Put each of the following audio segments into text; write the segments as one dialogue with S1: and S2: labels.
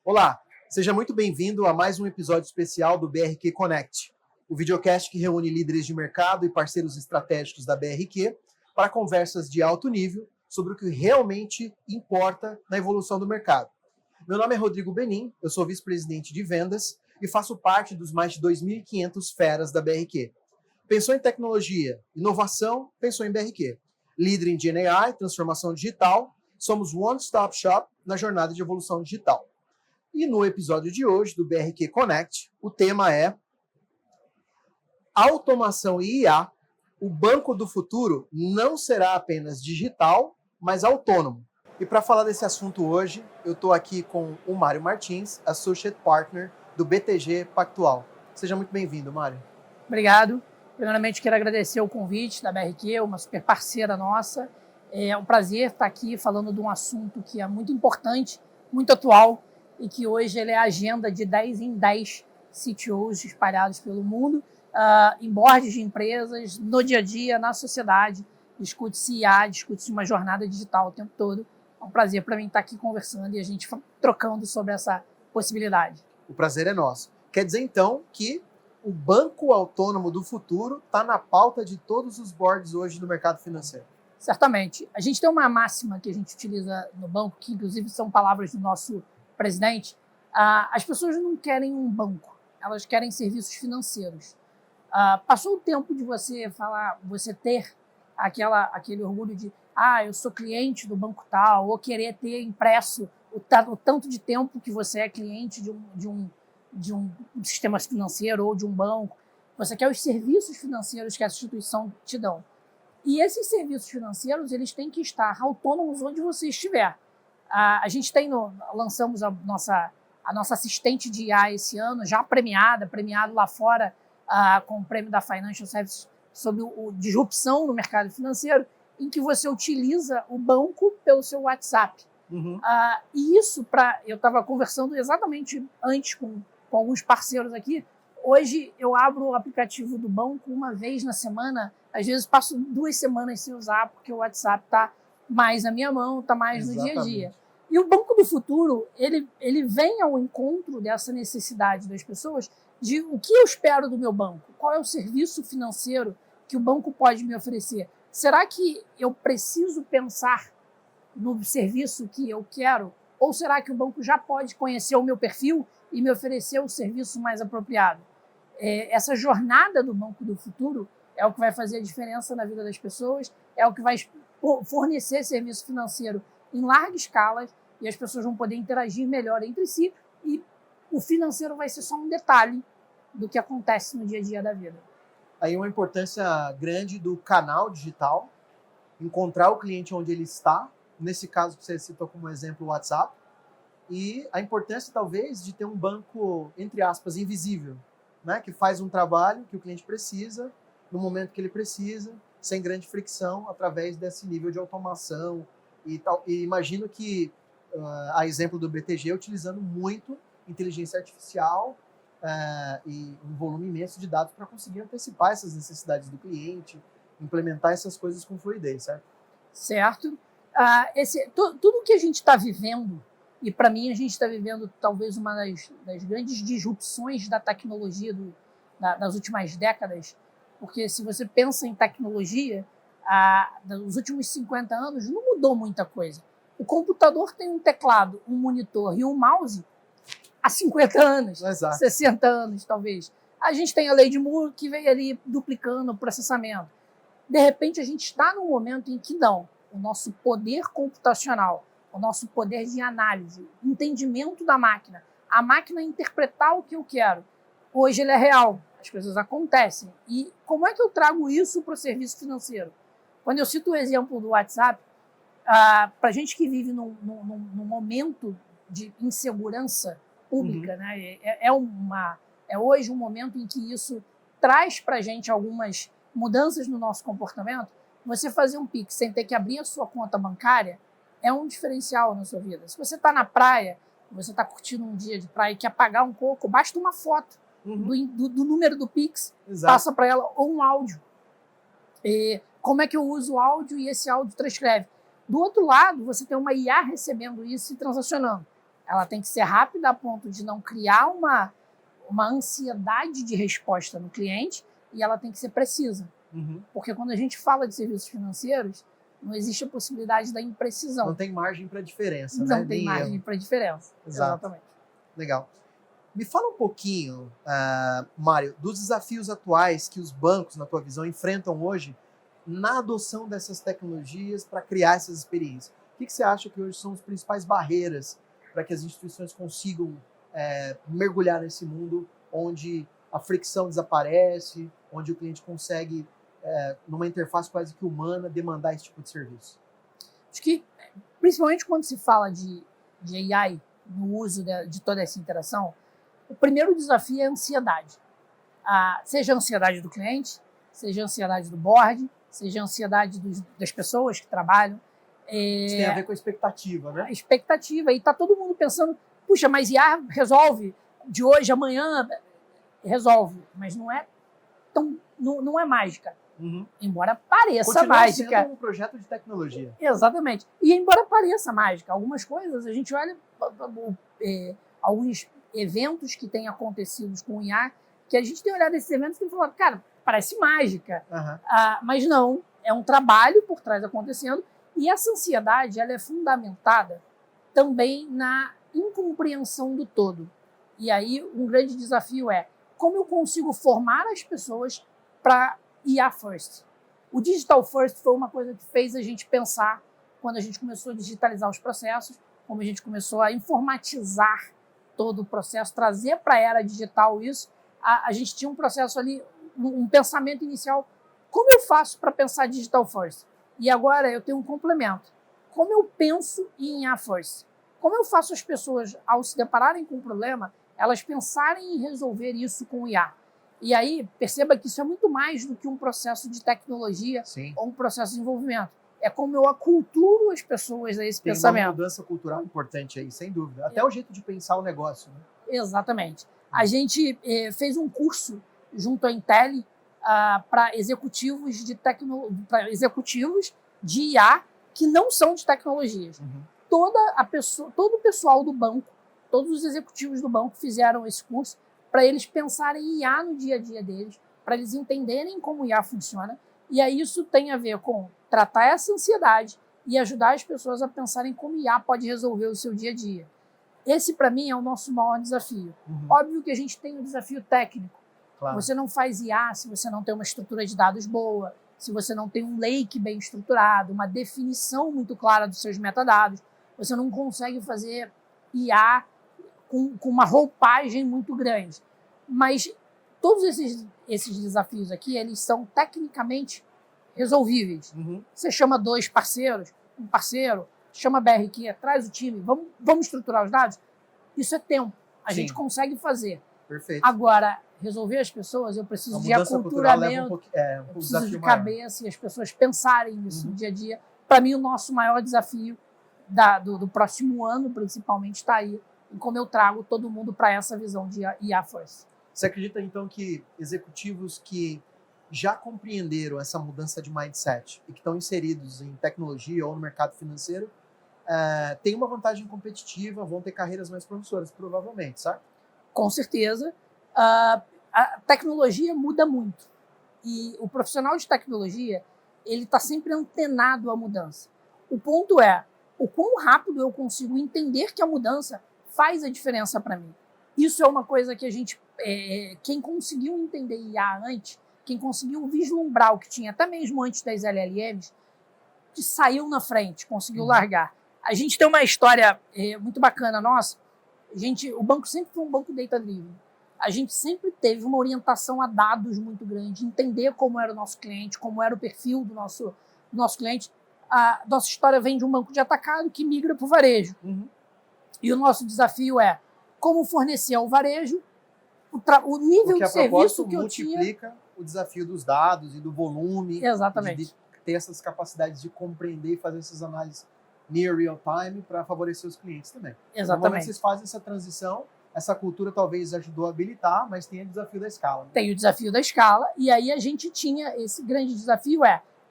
S1: Olá, seja muito bem-vindo a mais um episódio especial do BRQ Connect, o videocast que reúne líderes de mercado e parceiros estratégicos da BRQ para conversas de alto nível sobre o que realmente importa na evolução do mercado. Meu nome é Rodrigo Benin, eu sou vice-presidente de vendas e faço parte dos mais de 2.500 feras da BRQ. Pensou em tecnologia, inovação, pensou em BRQ. Líder em GenAI, transformação digital, somos one-stop shop na jornada de evolução digital. E no episódio de hoje do BRQ Connect, o tema é automação e IA. O banco do futuro não será apenas digital, mas autônomo. E para falar desse assunto hoje, eu estou aqui com o Mário Martins, Associate Partner do BTG Pactual. Seja muito bem-vindo, Mário.
S2: Obrigado. Primeiramente, quero agradecer o convite da BRQ, uma super parceira nossa. É um prazer estar aqui falando de um assunto que é muito importante, muito atual, e que hoje ele é a agenda de 10 em 10 CTOs espalhados pelo mundo, em boards de empresas, no dia a dia, na sociedade. Discute-se IA, discute-se uma jornada digital o tempo todo. É um prazer para mim estar aqui conversando e a gente trocando sobre essa possibilidade.
S1: O prazer é nosso. Quer dizer, então, que o banco autônomo do futuro está na pauta de todos os boards hoje do mercado financeiro.
S2: Certamente. A gente tem uma máxima que a gente utiliza no banco, que inclusive são palavras do nosso presidente. As pessoas não querem um banco, elas querem serviços financeiros. Passou o tempo de você falar, você ter aquele orgulho de eu sou cliente do banco tal, ou querer ter impresso o tanto de tempo que você é cliente de um sistema financeiro ou de um banco. Você quer os serviços financeiros que essa instituição te dão. E esses serviços financeiros, eles têm que estar autônomos onde você estiver. A gente lançamos a nossa assistente de IA esse ano, já premiado lá fora com o prêmio da Financial Services sobre disrupção no mercado financeiro, em que você utiliza o banco pelo seu WhatsApp.
S1: Uhum.
S2: E isso, eu estava conversando exatamente antes com alguns parceiros aqui. Hoje eu abro o aplicativo do banco uma vez na semana, às vezes passo 2 semanas sem usar, porque o WhatsApp está mais na minha mão, está mais no dia a dia. E o Banco do Futuro, ele vem ao encontro dessa necessidade das pessoas de o que eu espero do meu banco, qual é o serviço financeiro que o banco pode me oferecer. Será que eu preciso pensar no serviço que eu quero? Ou será que o banco já pode conhecer o meu perfil e me oferecer o serviço mais apropriado? Essa jornada do Banco do Futuro é o que vai fazer a diferença na vida das pessoas, é o que vai fornecer serviço financeiro em larga escala e as pessoas vão poder interagir melhor entre si e o financeiro vai ser só um detalhe do que acontece no dia a dia da vida.
S1: Aí uma importância grande do canal digital, encontrar o cliente onde ele está, nesse caso que você citou como exemplo o WhatsApp, e a importância talvez de ter um banco, entre aspas, invisível, né, que faz um trabalho que o cliente precisa, no momento que ele precisa, sem grande fricção, através desse nível de automação e tal. E imagino que, a exemplo do BTG, utilizando muito inteligência artificial e um volume imenso de dados para conseguir antecipar essas necessidades do cliente, implementar essas coisas com fluidez, certo?
S2: Certo. Tudo que a gente está vivendo, e para mim a gente está vivendo talvez uma das grandes disrupções da tecnologia das últimas décadas, porque se você pensa em tecnologia, nos últimos 50 anos não mudou muita coisa. O computador tem um teclado, um monitor e um mouse há 50 anos,
S1: Exato.
S2: 60 anos talvez. A gente tem a lei de Moore que veio ali duplicando o processamento. De repente a gente está num momento em que não, o nosso poder computacional, o nosso poder de análise, entendimento da máquina, a máquina interpretar o que eu quero, hoje ele é real, as coisas acontecem. E como é que eu trago isso para o serviço financeiro? Quando eu cito o exemplo do WhatsApp, para a gente que vive num momento de insegurança pública, né, é hoje um momento em que isso traz para a gente algumas mudanças no nosso comportamento. Você fazer um Pix sem ter que abrir a sua conta bancária é um diferencial na sua vida. Se você está na praia, você está curtindo um dia de praia e quer pagar um pouco, basta uma foto do número do Pix,
S1: Exato.
S2: passa para ela, ou um áudio. E como é que eu uso o áudio e esse áudio transcreve? Do outro lado, você tem uma IA recebendo isso e transacionando. ela tem que ser rápida a ponto de não criar uma ansiedade de resposta no cliente e ela tem que ser precisa. Porque quando a gente fala de serviços financeiros, não existe a possibilidade da imprecisão.
S1: Não tem margem para diferença,
S2: né? Não tem margem para diferença. Exatamente.
S1: Legal. Me fala um pouquinho, Mário, dos desafios atuais que os bancos, na tua visão, enfrentam hoje na adoção dessas tecnologias para criar essas experiências. O que você acha que hoje são as principais barreiras para que as instituições consigam mergulhar nesse mundo onde a fricção desaparece, onde o cliente consegue, numa interface quase que humana, demandar esse tipo de serviço?
S2: Acho que, principalmente quando se fala de AI, no uso de toda essa interação, o primeiro desafio é a ansiedade. Seja a ansiedade do cliente, seja a ansiedade do board, seja a ansiedade das pessoas que trabalham.
S1: Isso tem a ver com a expectativa, né?
S2: A expectativa. E está todo mundo pensando, puxa, mas IA resolve de hoje, amanhã, resolve. Mas não é mágica. Embora pareça
S1: continua
S2: mágica.
S1: Sendo um projeto de tecnologia.
S2: Exatamente. E embora pareça mágica, algumas coisas, a gente olha alguns eventos que têm acontecido com o IA, que a gente tem olhado esses eventos e tem falado, cara, parece mágica. Mas não, é um trabalho por trás acontecendo. E essa ansiedade, ela é fundamentada também na incompreensão do todo. E aí, um grande desafio é como eu consigo formar as pessoas para IA First. O Digital First foi uma coisa que fez a gente pensar quando a gente começou a digitalizar os processos, como a gente começou a informatizar todo o processo, trazer para a era digital isso. A gente tinha um processo ali, um pensamento inicial. Como eu faço para pensar Digital First? E agora eu tenho um complemento. Como eu penso em IA First? Como eu faço as pessoas, ao se depararem com um problema, elas pensarem em resolver isso com IA? E aí, perceba que isso é muito mais do que um processo de tecnologia ou um processo de desenvolvimento. É como eu aculturo as pessoas a esse pensamento.
S1: Tem uma mudança cultural importante aí, sem dúvida. Até o jeito de pensar o negócio. Né?
S2: Exatamente. A gente fez um curso junto à Intel para executivos de IA que não são de tecnologias. Todo o pessoal do banco, todos os executivos do banco fizeram esse curso para eles pensarem em IA no dia a dia deles, para eles entenderem como IA funciona. E aí isso tem a ver com tratar essa ansiedade e ajudar as pessoas a pensarem como IA pode resolver o seu dia a dia. Esse, para mim, é o nosso maior desafio. Óbvio que a gente tem um desafio técnico. Claro. Você não faz IA se você não tem uma estrutura de dados boa, se você não tem um lake bem estruturado, uma definição muito clara dos seus metadados. Você não consegue fazer IA com uma roupagem muito grande. Mas todos esses desafios aqui, eles são tecnicamente resolvíveis. Você chama dois parceiros, um parceiro, chama a BRQ, traz o time, vamos estruturar os dados. Isso é tempo. A gente consegue fazer.
S1: Perfeito.
S2: Agora, resolver as pessoas, eu preciso de aculturamento, eu preciso de cabeça e as pessoas pensarem nisso no dia a dia. Para mim, o nosso maior desafio do próximo ano, principalmente, está aí, em como eu trago todo mundo para essa visão de IA First.
S1: Você acredita, então, que executivos que já compreenderam essa mudança de mindset e que estão inseridos em tecnologia ou no mercado financeiro têm uma vantagem competitiva, vão ter carreiras mais promissoras, provavelmente, certo?
S2: Com certeza. A tecnologia muda muito. E o profissional de tecnologia, ele está sempre antenado à mudança. O ponto é o quão rápido eu consigo entender que a mudança faz a diferença para mim. Isso é uma coisa que a gente, quem conseguiu entender IA antes, quem conseguiu vislumbrar o que tinha até mesmo antes das LLMs, que saiu na frente, conseguiu largar. A gente tem uma história muito bacana nossa. O banco sempre foi um banco data-driven. A gente sempre teve uma orientação a dados muito grande, entender como era o nosso cliente, como era o perfil do nosso cliente. A nossa história vem de um banco de atacado que migra para o varejo. E o nosso desafio é como fornecer ao varejo o nível de serviço que eu tinha.
S1: Multiplica o desafio dos dados e do volume.
S2: Exatamente.
S1: De ter essas capacidades de compreender e fazer essas análises near real time para favorecer os clientes também.
S2: Exatamente.
S1: No momento que vocês fazem essa transição, essa cultura talvez ajudou a habilitar, mas tem o desafio da escala. Né?
S2: Tem o desafio da escala, e aí a gente tinha esse grande desafio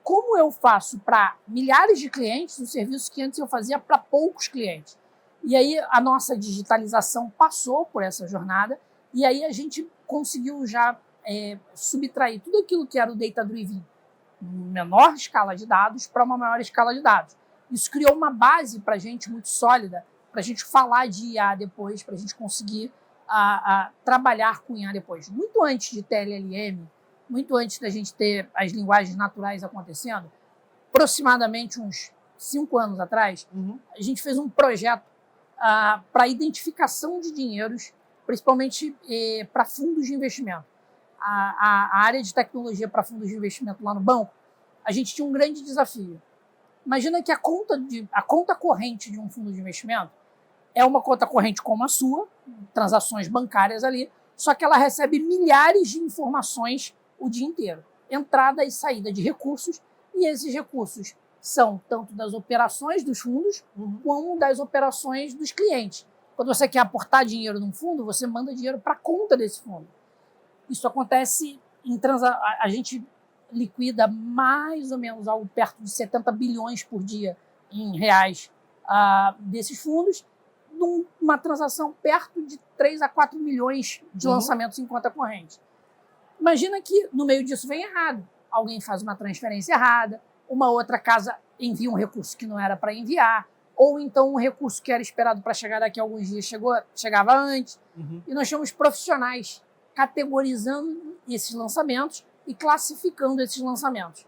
S2: como eu faço para milhares de clientes o serviço que antes eu fazia para poucos clientes. E aí a nossa digitalização passou por essa jornada e aí a gente conseguiu já subtrair tudo aquilo que era o data-driven, menor escala de dados, para uma maior escala de dados. Isso criou uma base para a gente muito sólida, para a gente falar de IA depois, para a gente conseguir trabalhar com IA depois. Muito antes de ter LLM, muito antes da gente ter as linguagens naturais acontecendo, aproximadamente uns 5 anos atrás, a gente fez um projeto para identificação de dinheiros, principalmente para fundos de investimento. A área de tecnologia para fundos de investimento lá no banco, a gente tinha um grande desafio. Imagina que a conta corrente de um fundo de investimento é uma conta corrente como a sua, transações bancárias ali, só que ela recebe milhares de informações o dia inteiro. Entrada e saída de recursos, e esses recursos são tanto das operações dos fundos, como das operações dos clientes. Quando você quer aportar dinheiro num fundo, você manda dinheiro para a conta desse fundo. Isso acontece a gente liquida mais ou menos algo perto de 70 bilhões por dia em reais desses fundos, numa transação perto de 3 a 4 milhões de lançamentos em conta corrente. Imagina que no meio disso vem errado. Alguém faz uma transferência errada, uma outra casa envia um recurso que não era para enviar, ou então um recurso que era esperado para chegar daqui a alguns dias chegava antes. E nós tínhamos profissionais categorizando esses lançamentos e classificando esses lançamentos.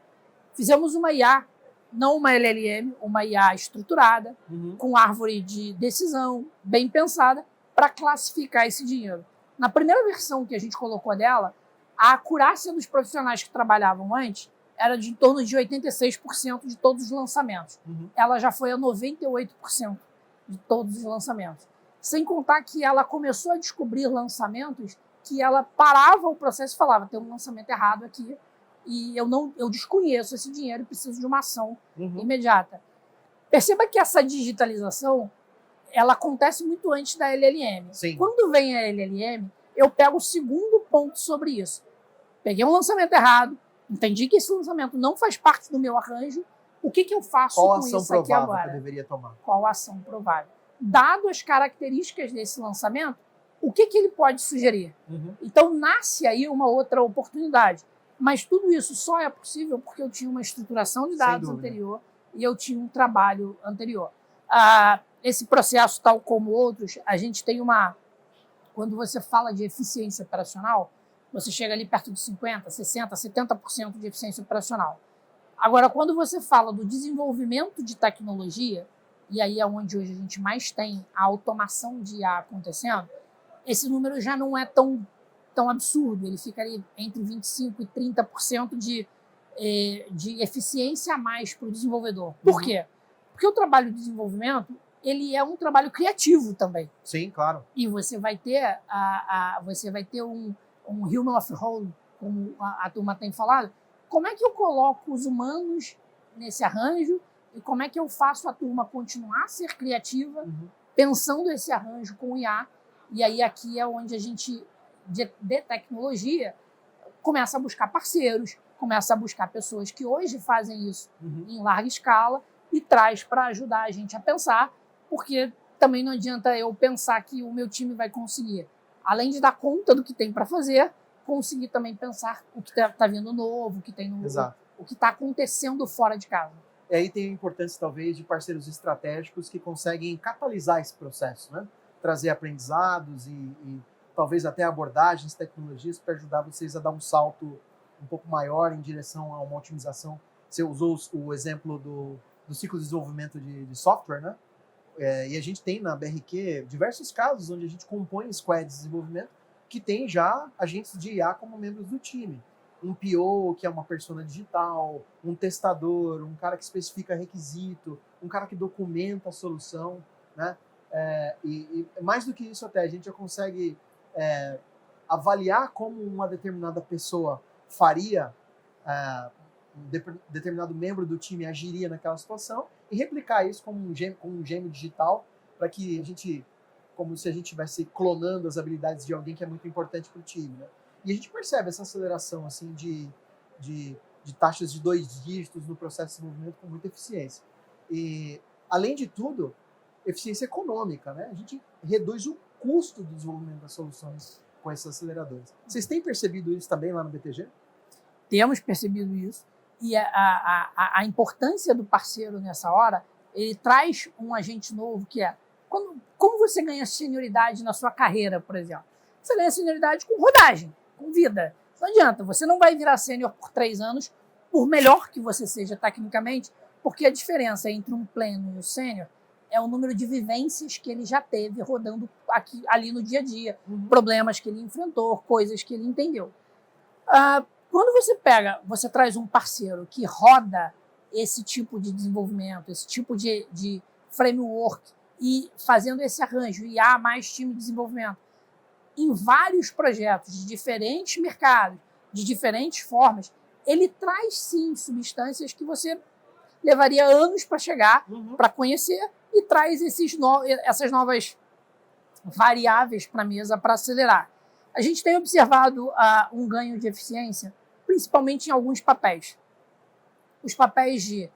S2: Fizemos uma IA, não uma LLM, uma IA estruturada, com árvore de decisão, bem pensada, para classificar esse dinheiro. Na primeira versão que a gente colocou dela, a acurácia dos profissionais que trabalhavam antes era de em torno de 86% de todos os lançamentos. Ela já foi a 98% de todos os lançamentos. Sem contar que ela começou a descobrir lançamentos que ela parava o processo e falava, tem um lançamento errado aqui e eu desconheço esse dinheiro e preciso de uma ação imediata. Perceba que essa digitalização ela acontece muito antes da LLM.
S1: Sim.
S2: Quando vem a LLM, eu pego o segundo ponto sobre isso. Peguei um lançamento errado, entendi que esse lançamento não faz parte do meu arranjo, o que eu faço
S1: Qual
S2: com
S1: ação
S2: isso aqui
S1: provável
S2: agora?
S1: que eu deveria tomar?
S2: Qual a ação provável? Dado as características desse lançamento, o que ele pode sugerir? Então, nasce aí uma outra oportunidade. Mas tudo isso só é possível porque eu tinha uma estruturação de dados anterior e eu tinha um trabalho anterior. Esse processo, tal como outros, a gente tem uma... Quando você fala de eficiência operacional, você chega ali perto de 50%, 60%, 70% de eficiência operacional. Agora, quando você fala do desenvolvimento de tecnologia, e aí é onde hoje a gente mais tem a automação de IA acontecendo, esse número já não é tão absurdo, ele fica ali entre 25% e 30% de eficiência a mais para o desenvolvedor. Por quê? Porque o trabalho de desenvolvimento ele é um trabalho criativo também.
S1: Sim, claro.
S2: E você vai ter, um human of role, como a turma tem falado. Como é que eu coloco os humanos nesse arranjo e como é que eu faço a turma continuar a ser criativa, pensando esse arranjo com o IA? E aí aqui é onde a gente, de tecnologia, começa a buscar parceiros, começa a buscar pessoas que hoje fazem isso em larga escala e traz para ajudar a gente a pensar, porque também não adianta eu pensar que o meu time vai conseguir, além de dar conta do que tem para fazer, conseguir também pensar o que está vindo novo, o que tem o que está acontecendo fora de casa.
S1: E aí tem a importância, talvez, de parceiros estratégicos que conseguem catalisar esse processo, né? Trazer aprendizados e talvez até abordagens, tecnologias para ajudar vocês a dar um salto um pouco maior em direção a uma otimização. Você usou o exemplo do ciclo de desenvolvimento de software, né? E a gente tem na BRQ diversos casos onde a gente compõe squads de desenvolvimento que tem já agentes de IA como membros do time. Um PO, que é uma persona digital, um testador, um cara que especifica requisito, um cara que documenta a solução, né? E mais do que isso até, a gente já consegue avaliar como uma determinada pessoa faria, um determinado membro do time agiria naquela situação e replicar isso como um gêmeo digital para que a gente, como se a gente estivesse clonando as habilidades de alguém que é muito importante para o time, né? E a gente percebe essa aceleração assim, de taxas de 2 dígitos no processo de desenvolvimento com muita eficiência. E, além de tudo, eficiência econômica, né? A gente reduz o custo do desenvolvimento das soluções com esses aceleradores. Vocês têm percebido isso também lá no BTG?
S2: Temos percebido isso. E a importância do parceiro nessa hora, ele traz um agente novo que é como você ganha senioridade na sua carreira, por exemplo. Você ganha senioridade com rodagem, com vida. Não adianta, você não vai virar sênior por 3 anos, por melhor que você seja tecnicamente, porque a diferença entre um pleno e um sênior é o número de vivências que ele já teve rodando ali no dia a dia, problemas que ele enfrentou, coisas que ele entendeu. Quando você traz um parceiro que roda esse tipo de desenvolvimento, esse tipo de framework e fazendo esse arranjo, e há mais time de desenvolvimento, em vários projetos de diferentes mercados, de diferentes formas, ele traz sim substâncias que você levaria anos para chegar, para conhecer, e traz essas novas variáveis para a mesa para acelerar. A gente tem observado um ganho de eficiência, principalmente em alguns papéis. Os papéis de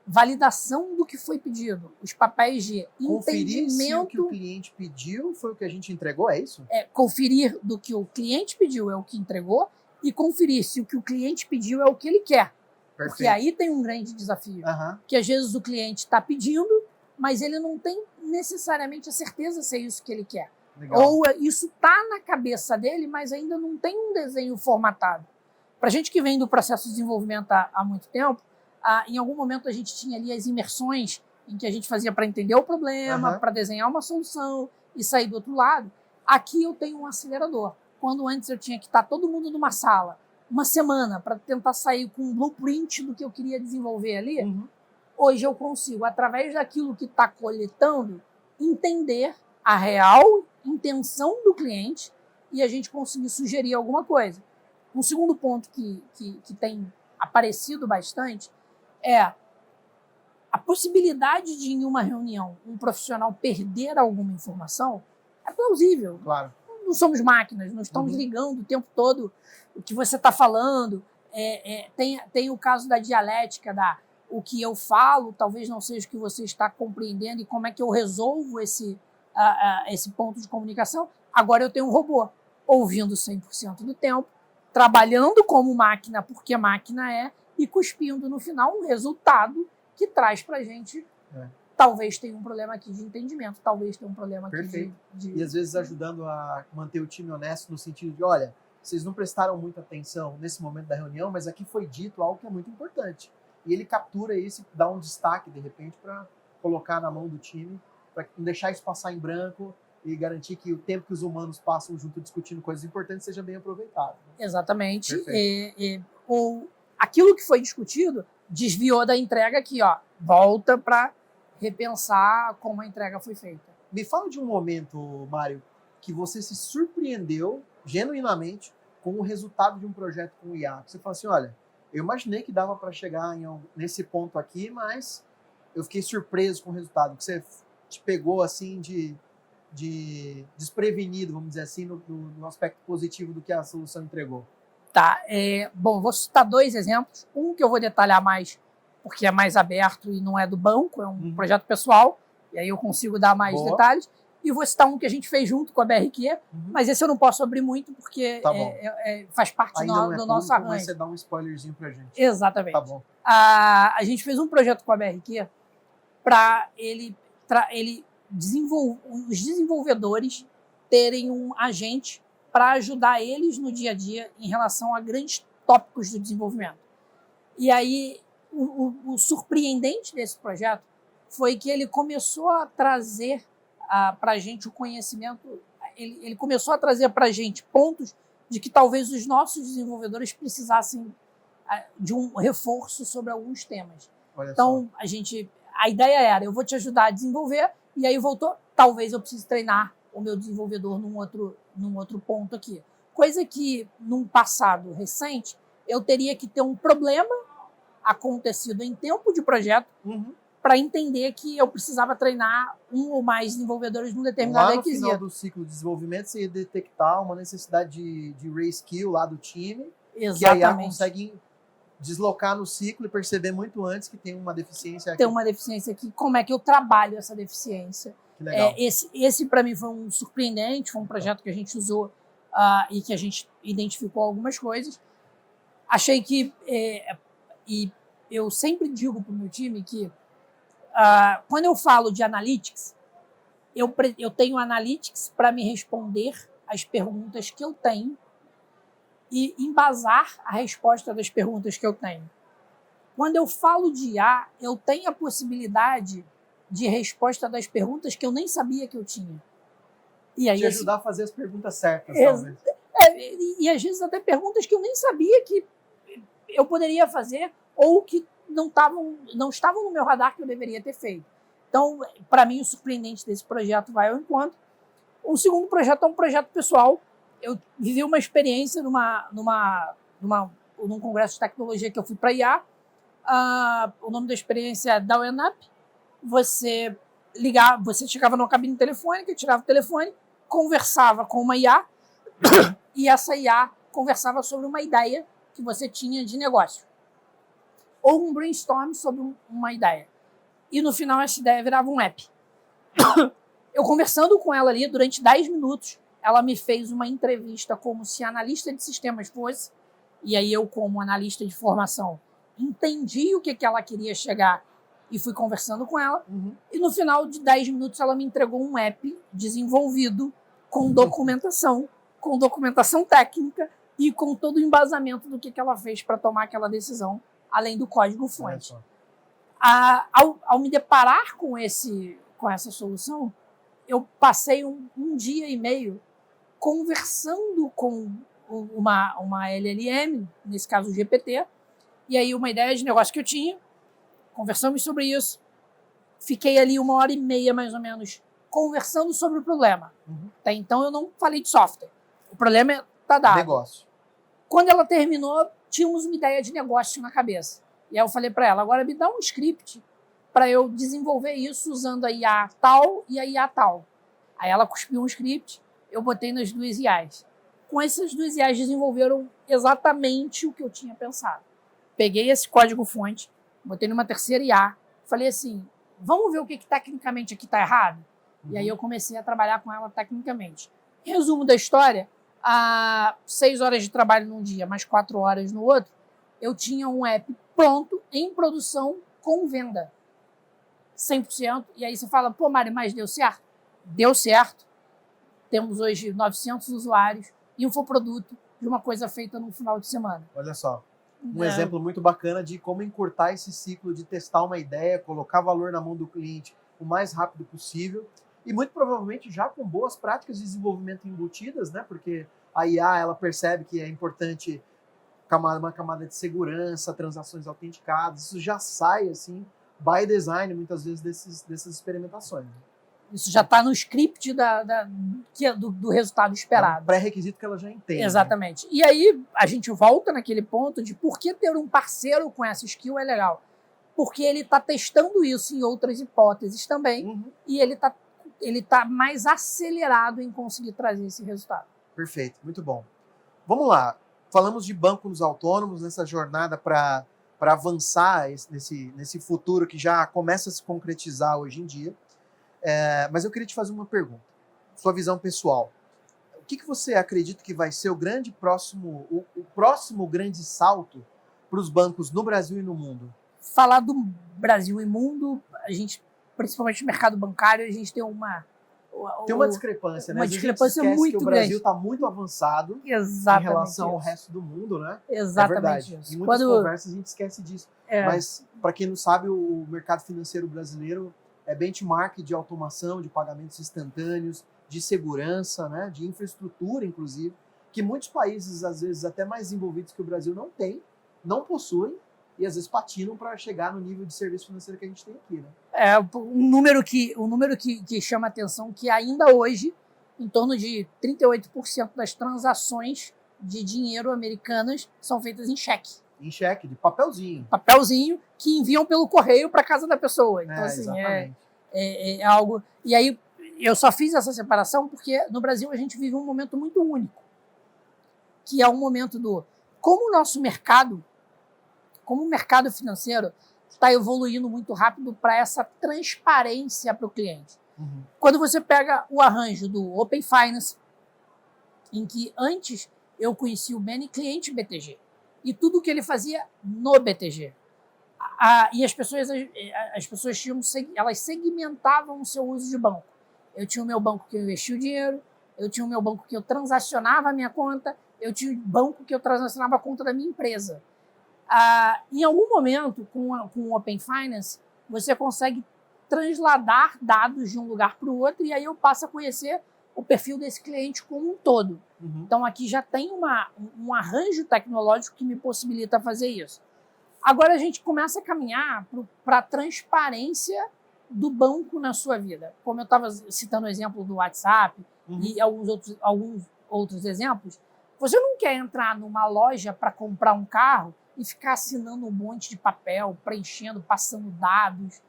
S2: validação do que foi pedido, os papéis de
S1: conferir se o
S2: entendimento...
S1: que o cliente pediu foi o que a gente entregou, é isso?
S2: Conferir do que o cliente pediu é o que entregou e conferir se o que o cliente pediu é o que ele quer.
S1: Perfeito.
S2: Porque aí tem um grande desafio. Que às vezes o cliente está pedindo, mas ele não tem necessariamente a certeza se é isso que ele quer.
S1: Legal.
S2: Ou isso está na cabeça dele, mas ainda não tem um desenho formatado. Para a gente que vem do processo de desenvolvimento há muito tempo, em algum momento a gente tinha ali as imersões em que a gente fazia para entender o problema, para desenhar uma solução e sair do outro lado. Aqui eu tenho um acelerador. Quando antes eu tinha que estar todo mundo numa sala, uma semana, para tentar sair com um blueprint do que eu queria desenvolver ali, hoje eu consigo, através daquilo que está coletando, entender a real intenção do cliente e a gente conseguir sugerir alguma coisa. Um segundo ponto que tem aparecido bastante é a possibilidade de, em uma reunião, um profissional perder alguma informação é plausível.
S1: Claro.
S2: Não somos máquinas, não estamos ligando o tempo todo o que você está falando. Tem o caso da dialética, o que eu falo talvez não seja o que você está compreendendo e como é que eu resolvo esse ponto de comunicação. Agora eu tenho um robô ouvindo 100% do tempo, trabalhando como máquina, porque máquina é, e cuspindo no final um resultado que traz para a gente, talvez tenha um problema aqui de entendimento, talvez tenha um problema aqui de...
S1: E às vezes ajudando a manter o time honesto no sentido de, olha, vocês não prestaram muita atenção nesse momento da reunião, mas aqui foi dito algo que é muito importante. E ele captura isso e dá um destaque, de repente, para colocar na mão do time, para não deixar isso passar em branco e garantir que o tempo que os humanos passam junto discutindo coisas importantes seja bem aproveitado.
S2: Exatamente. Aquilo que foi discutido desviou da entrega aqui, volta para repensar como a entrega foi feita.
S1: Me fala de um momento, Mário, que você se surpreendeu genuinamente com o resultado de um projeto com o IA. Você fala assim, olha, eu imaginei que dava para chegar nesse ponto aqui, mas eu fiquei surpreso com o resultado, que você te pegou assim de desprevenido, vamos dizer assim, no aspecto positivo do que a solução entregou.
S2: Tá, bom, vou citar 2 exemplos. Um que eu vou detalhar mais, porque é mais aberto e não é do banco, é um projeto pessoal, e aí eu consigo dar mais detalhes. E vou citar um que a gente fez junto com a BRQ, mas esse eu não posso abrir muito, porque faz parte do nosso arranjo.
S1: Mas você dá um spoilerzinho pra gente.
S2: Exatamente.
S1: Tá bom.
S2: A gente fez um projeto com a BRQ para os desenvolvedores terem um agente para ajudar eles no dia a dia em relação a grandes tópicos do desenvolvimento. E aí, o surpreendente desse projeto foi que ele começou a trazer para a gente o conhecimento, ele começou a trazer para a gente pontos de que talvez os nossos desenvolvedores precisassem de um reforço sobre alguns temas. Então, a ideia era, eu vou te ajudar a desenvolver, e aí voltou, talvez eu precise treinar o meu desenvolvedor num outro ponto aqui. Coisa que, num passado recente, eu teria que ter um problema acontecido em tempo de projeto para entender que eu precisava treinar um ou mais desenvolvedores num determinado requisito.
S1: Lá no final do ciclo de desenvolvimento, você ia detectar uma necessidade de reskill lá do time,
S2: Exatamente.
S1: que a IA consegue deslocar no ciclo e perceber muito antes que tem uma deficiência aqui.
S2: Tem uma deficiência aqui, como é que eu trabalho essa deficiência.
S1: Que legal.
S2: Esse para mim foi um surpreendente, foi um projeto que a gente usou e que a gente identificou algumas coisas. Achei que, e eu sempre digo para o meu time que quando eu falo de analytics, eu tenho analytics para me responder as perguntas que eu tenho e embasar a resposta das perguntas que eu tenho. Quando eu falo de IA, eu tenho a possibilidade de resposta das perguntas que eu nem sabia que eu tinha. E aí,
S1: te ajudar a fazer as perguntas certas, talvez.
S2: E às vezes até perguntas que eu nem sabia que eu poderia fazer ou que não estavam no meu radar que eu deveria ter feito. Então, para mim, o surpreendente desse projeto vai ao encontro. O segundo projeto é um projeto pessoal. Eu vivi uma experiência num congresso de tecnologia que eu fui para IA. O nome da experiência é Dial Up. Você chegava numa cabine telefônica, tirava o telefone, conversava com uma IA e essa IA conversava sobre uma ideia que você tinha de negócio. Ou um brainstorm sobre uma ideia. E no final essa ideia virava um app. Eu conversando com ela ali durante 10 minutos, ela me fez uma entrevista como se analista de sistemas fosse, e aí eu, como analista de formação, entendi o que ela queria chegar e fui conversando com ela. E no final de 10 minutos ela me entregou um app desenvolvido com documentação técnica e com todo o embasamento do que ela fez para tomar aquela decisão, além do código-fonte. Ao me deparar com essa solução, eu passei um dia e meio conversando com uma LLM, nesse caso o GPT, e aí uma ideia de negócio que eu tinha, conversamos sobre isso, fiquei ali 1h30 mais ou menos conversando sobre o problema. Até então eu não falei de software, o problema está dado.
S1: Negócio.
S2: Quando ela terminou, tínhamos uma ideia de negócio na cabeça. E aí eu falei para ela, agora me dá um script para eu desenvolver isso usando a IA tal e a IA tal. Aí ela cuspiu um script, eu botei nas duas IAs. Com essas duas IAs desenvolveram exatamente o que eu tinha pensado. Peguei esse código-fonte, botei numa terceira IA, falei assim, vamos ver o que tecnicamente aqui está errado? E aí eu comecei a trabalhar com ela tecnicamente. Resumo da história, 6 horas de trabalho num dia, mais 4 horas no outro, eu tinha um app pronto, em produção, com venda. 100%. E aí você fala, pô, Mari, mas deu certo? Deu certo. Temos hoje 900 usuários, infoproduto de uma coisa feita no final de semana.
S1: Olha só, um exemplo muito bacana de como encurtar esse ciclo de testar uma ideia, colocar valor na mão do cliente o mais rápido possível e muito provavelmente já com boas práticas de desenvolvimento embutidas, né? Porque a IA ela percebe que é importante uma camada de segurança, transações autenticadas, isso já sai assim, by design, muitas vezes, dessas experimentações.
S2: Isso já está no script do resultado esperado.
S1: É um pré-requisito que ela já entende.
S2: Exatamente. Né? E aí a gente volta naquele ponto de por que ter um parceiro com essa skill é legal. Porque ele está testando isso em outras hipóteses também e ele tá mais acelerado em conseguir trazer esse resultado.
S1: Perfeito, muito bom. Vamos lá. Falamos de bancos autônomos nessa jornada para avançar nesse futuro que já começa a se concretizar hoje em dia. Mas eu queria te fazer uma pergunta. Sua visão pessoal. O que você acredita que vai ser o próximo grande salto para os bancos no Brasil e no mundo?
S2: Falar do Brasil e mundo, a gente, principalmente no mercado bancário, a gente tem uma
S1: discrepância, né?
S2: Uma discrepância muito grande.
S1: O Brasil está muito avançado em relação ao resto do mundo, né?
S2: Exatamente
S1: isso. Em muitas conversas a gente esquece disso. Mas, para quem não sabe, o mercado financeiro brasileiro é benchmark de automação, de pagamentos instantâneos, de segurança, né? De infraestrutura, inclusive, que muitos países, às vezes, até mais desenvolvidos que o Brasil, não têm, não possuem, e às vezes patinam para chegar no nível de serviço financeiro que a gente tem aqui, né?
S2: Um número que chama atenção que ainda hoje, em torno de 38% das transações de dinheiro americanas são feitas em cheque.
S1: Em cheque, de papelzinho.
S2: Papelzinho que enviam pelo correio para casa da pessoa. Então, assim, é algo... E aí, eu só fiz essa separação porque no Brasil a gente vive um momento muito único, que é um momento como o nosso mercado como o mercado financeiro está evoluindo muito rápido para essa transparência para o cliente.
S1: Uhum.
S2: Quando você pega o arranjo do Open Finance, em que antes eu conhecia o Benny cliente BTG, e tudo que ele fazia no BTG. E as pessoas elas segmentavam o seu uso de banco. Eu tinha o meu banco que eu investia o dinheiro, eu tinha o meu banco que eu transacionava a minha conta, eu tinha o banco que eu transacionava a conta da minha empresa. Em algum momento, com o Open Finance, você consegue transladar dados de um lugar para o outro e aí eu passo a conhecer o perfil desse cliente como um todo.
S1: Uhum.
S2: Então, aqui já tem um arranjo tecnológico que me possibilita fazer isso. Agora, a gente começa a caminhar para a transparência do banco na sua vida. Como eu estava citando o exemplo do WhatsApp e alguns outros exemplos, você não quer entrar numa loja para comprar um carro e ficar assinando um monte de papel, preenchendo, passando dados.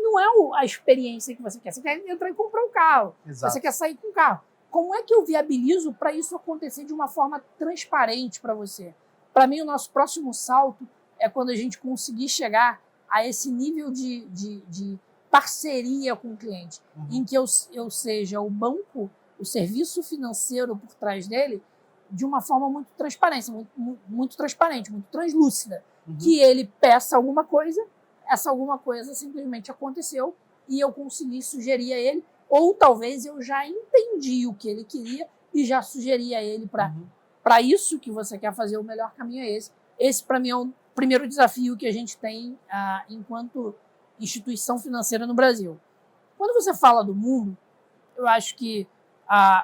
S2: Não é a experiência que você quer. Você quer entrar e comprar um carro.
S1: Exato.
S2: Você quer sair com o carro. Como é que eu viabilizo para isso acontecer de uma forma transparente para você? Para mim, o nosso próximo salto é quando a gente conseguir chegar a esse nível de parceria com o cliente, em que eu seja o banco, o serviço financeiro por trás dele, de uma forma muito transparente, muito transparente, muito translúcida. Que ele peça alguma coisa, essa alguma coisa simplesmente aconteceu e eu consegui sugerir a ele, ou talvez eu já entendi o que ele queria e já sugeri a ele para isso que você quer fazer, o melhor caminho é esse. Esse, para mim, é o primeiro desafio que a gente tem enquanto instituição financeira no Brasil. Quando você fala do mundo, eu acho que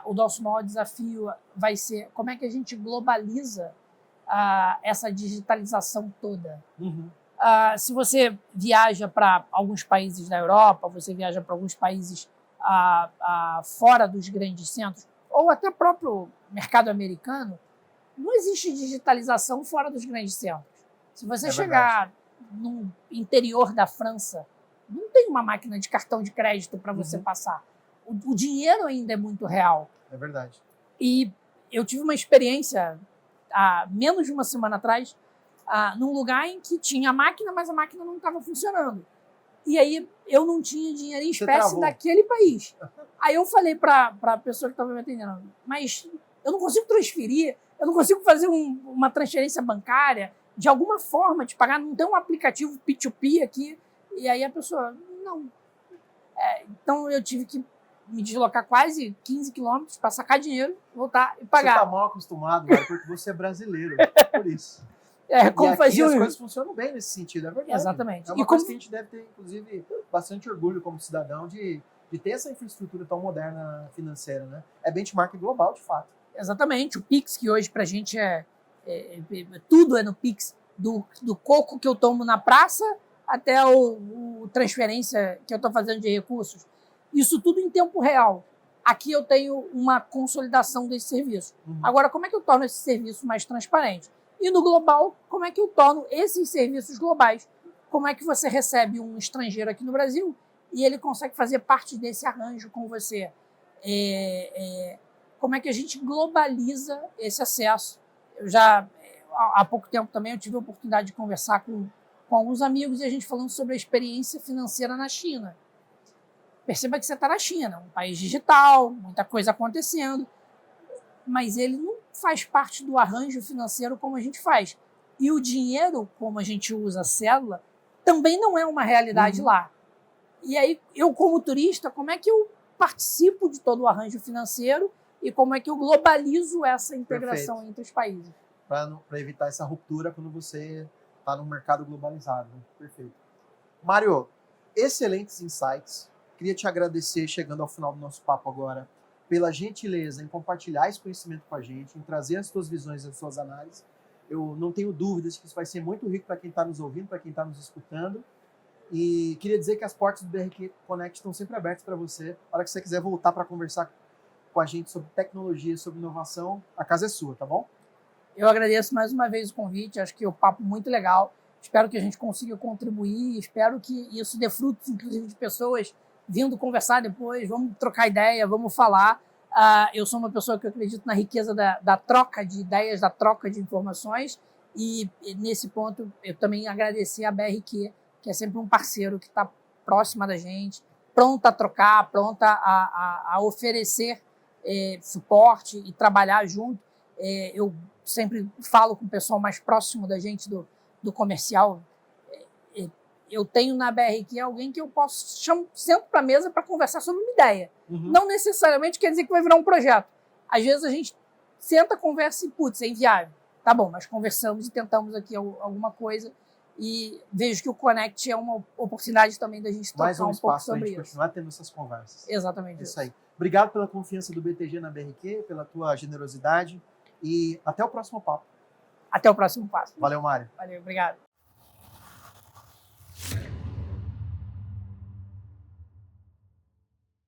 S2: o nosso maior desafio vai ser como é que a gente globaliza essa digitalização toda. Se você viaja para alguns países da Europa, você viaja para alguns países fora dos grandes centros, ou até próprio mercado americano, não existe digitalização fora dos grandes centros. Se você chegar no interior da França, não tem uma máquina de cartão de crédito para você passar. O dinheiro ainda é muito real.
S1: É verdade.
S2: E eu tive uma experiência há menos de uma semana atrás, num lugar em que tinha a máquina, mas a máquina não estava funcionando. E aí eu não tinha dinheiro em espécie daquele país. Aí eu falei para a pessoa que estava me atendendo, mas eu não consigo transferir, eu não consigo fazer uma transferência bancária, de alguma forma de pagar, não tem um aplicativo P2P aqui. E aí a pessoa, não. Então eu tive que me deslocar quase 15 quilômetros para sacar dinheiro, voltar e pagar.
S1: Você está mal acostumado, cara, porque você é brasileiro, por isso.
S2: Como
S1: e aqui as coisas funcionam bem nesse sentido, é verdade.
S2: Exatamente.
S1: É uma coisa que a gente deve ter, inclusive, bastante orgulho como cidadão de ter essa infraestrutura tão moderna financeira, né? É benchmark global, de fato.
S2: Exatamente. O Pix, que hoje para a gente tudo é no Pix, do coco que eu tomo na praça até o transferência que eu estou fazendo de recursos. Isso tudo em tempo real. Aqui eu tenho uma consolidação desse serviço. Agora, como é que eu torno esse serviço mais transparente? E no global, como é que eu torno esses serviços globais? Como é que você recebe um estrangeiro aqui no Brasil e ele consegue fazer parte desse arranjo com você? Como é que a gente globaliza esse acesso? Eu já, há pouco tempo também, eu tive a oportunidade de conversar com alguns amigos e a gente falando sobre a experiência financeira na China. Perceba que você está na China, um país digital, muita coisa acontecendo, mas ele não faz parte do arranjo financeiro como a gente faz. E o dinheiro, como a gente usa a cédula, também não é uma realidade lá. E aí, eu como turista, como é que eu participo de todo o arranjo financeiro e como é que eu globalizo essa integração entre os países?
S1: Para evitar essa ruptura quando você está no mercado globalizado. Perfeito. Mário, excelentes insights. Queria te agradecer, chegando ao final do nosso papo agora, pela gentileza em compartilhar esse conhecimento com a gente, em trazer as suas visões, as suas análises. Eu não tenho dúvidas que isso vai ser muito rico para quem está nos ouvindo, para quem está nos escutando. E queria dizer que as portas do BRQ Connect estão sempre abertas para você. A hora que você quiser voltar para conversar com a gente sobre tecnologia, sobre inovação, a casa é sua, tá bom?
S2: Eu agradeço mais uma vez o convite, acho que é um papo muito legal. Espero que a gente consiga contribuir, espero que isso dê frutos, inclusive, de pessoas vindo conversar depois, vamos trocar ideia, vamos falar. Eu sou uma pessoa que acredito na riqueza da troca de ideias, da troca de informações, E nesse ponto, eu também agradecer a BRQ, que é sempre um parceiro que está próxima da gente, pronta a trocar, pronta a oferecer suporte e trabalhar junto. Eu sempre falo com o pessoal mais próximo da gente, do comercial. Eu tenho na BRQ alguém que eu posso sento para a mesa para conversar sobre uma ideia.
S1: Uhum.
S2: Não necessariamente quer dizer que vai virar um projeto. Às vezes a gente senta, conversa e, putz, é inviável. Tá bom, mas conversamos e tentamos aqui alguma coisa. E vejo que o Connect é uma oportunidade também da gente
S1: Mais
S2: tocar
S1: um
S2: um pouco
S1: espaço para a
S2: sobre
S1: gente
S2: isso.
S1: continuar tendo essas conversas.
S2: Exatamente
S1: Isso aí. Obrigado pela confiança do BTG na BRQ, pela tua generosidade e até o próximo papo.
S2: Até o próximo passo.
S1: Valeu, Mário.
S2: Valeu, obrigado.